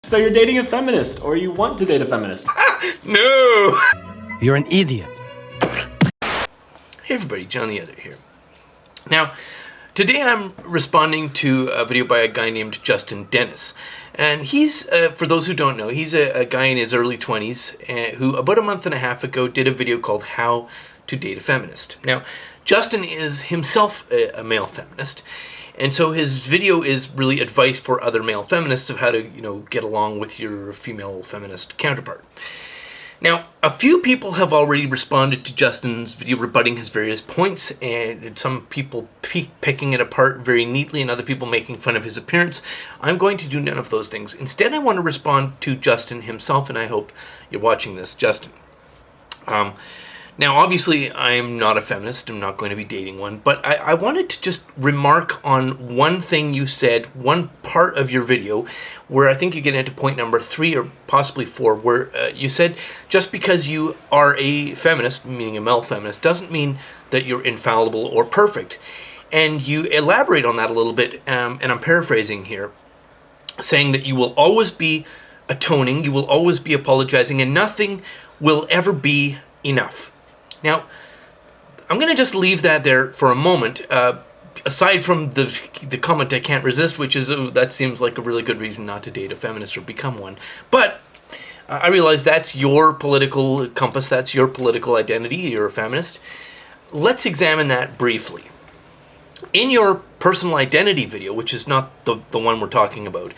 So you're dating a feminist, or you want to date a feminist? No! You're an idiot. Hey everybody, John the Editor here. Now, today I'm responding to a video by a guy named Justin Dennis. And he's, for those who don't know, he's a guy in his early 20s who about a month and a half ago did a video called How to Date a Feminist. Now, Justin is himself a male feminist, and so his video is really advice for other male feminists of how to, get along with your female feminist counterpart. Now, a few people have already responded to Justin's video rebutting his various points, and some people picking it apart very neatly and other people making fun of his appearance. I'm going to do none of those things. Instead, I want to respond to Justin himself, and I hope you're watching this, Justin. Now, obviously, I'm not a feminist. I'm not going to be dating one. But I wanted to just remark on one thing you said, one part of your video, where I think you get into point number 3 or possibly 4, where you said just because you are a feminist, meaning a male feminist, doesn't mean that you're infallible or perfect. And you elaborate on that a little bit, and I'm paraphrasing here, saying that you will always be atoning, you will always be apologizing, and nothing will ever be enough. Now, I'm going to just leave that there for a moment, aside from the comment I can't resist, which is that seems like a really good reason not to date a feminist or become one. But I realize that's your political compass, that's your political identity, you're a feminist. Let's examine that briefly. In your personal identity video, which is not the one we're talking about,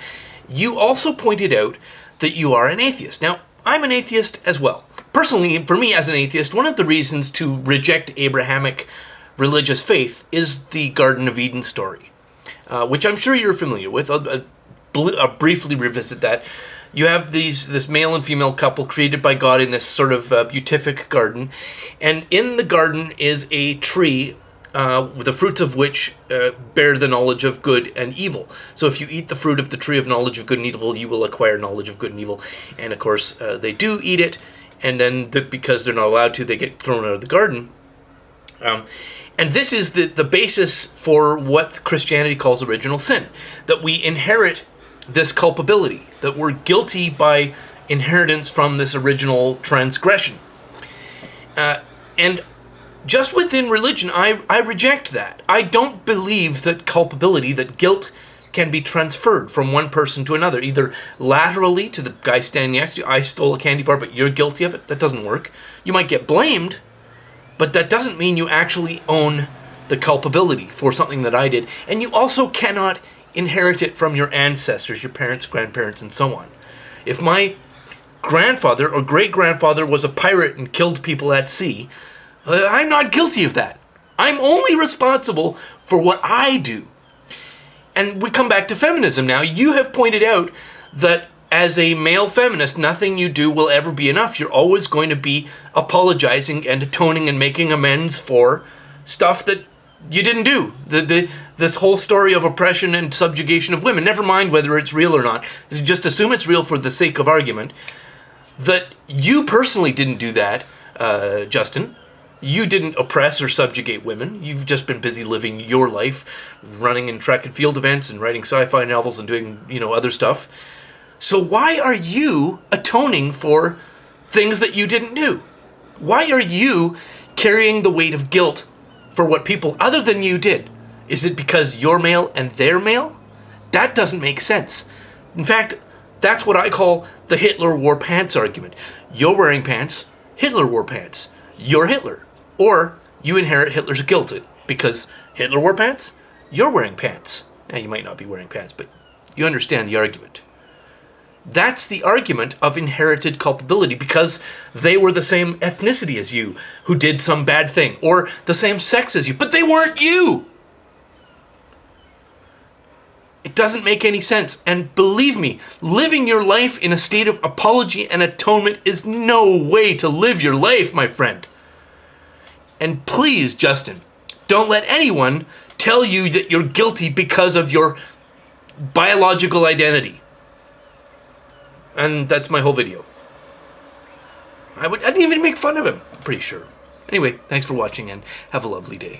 you also pointed out that you are an atheist. Now, I'm an atheist as well. Personally, for me as an atheist, one of the reasons to reject Abrahamic religious faith is the Garden of Eden story, which I'm sure you're familiar with. I'll briefly revisit that. You have this male and female couple created by God in this sort of beatific garden, and in the garden is a tree the fruits of which bear the knowledge of good and evil. So if you eat the fruit of the tree of knowledge of good and evil, you will acquire knowledge of good and evil. And of course, they do eat it, and then because they're not allowed to, they get thrown out of the garden. And this is the basis for what Christianity calls original sin, that we inherit this culpability, that we're guilty by inheritance from this original transgression. And just within religion, I reject that. I don't believe that culpability, that guilt, can be transferred from one person to another, either laterally to the guy standing next to you. I stole a candy bar, but you're guilty of it. That doesn't work. You might get blamed, but that doesn't mean you actually own the culpability for something that I did. And you also cannot inherit it from your ancestors, your parents, grandparents, and so on. If my grandfather or great-grandfather was a pirate and killed people at sea, I'm not guilty of that. I'm only responsible for what I do. And we come back to feminism now. You have pointed out that as a male feminist, nothing you do will ever be enough. You're always going to be apologizing and atoning and making amends for stuff that you didn't do. This whole story of oppression and subjugation of women, never mind whether it's real or not, just assume it's real for the sake of argument, that you personally didn't do that, Justin. You didn't oppress or subjugate women. You've just been busy living your life, running in track and field events and writing sci-fi novels and doing, other stuff. So why are you atoning for things that you didn't do? Why are you carrying the weight of guilt for what people other than you did? Is it because you're male and they're male? That doesn't make sense. In fact, that's what I call the Hitler wore pants argument. You're wearing pants, Hitler wore pants. You're Hitler. Or you inherit Hitler's guilt because Hitler wore pants, you're wearing pants. Now, you might not be wearing pants, but you understand the argument. That's the argument of inherited culpability, because they were the same ethnicity as you who did some bad thing, or the same sex as you, but they weren't you. It doesn't make any sense. And believe me, living your life in a state of apology and atonement is no way to live your life, my friend. And please, Justin, don't let anyone tell you that you're guilty because of your biological identity. And that's my whole video. I didn't even make fun of him, I'm pretty sure. Anyway, thanks for watching and have a lovely day.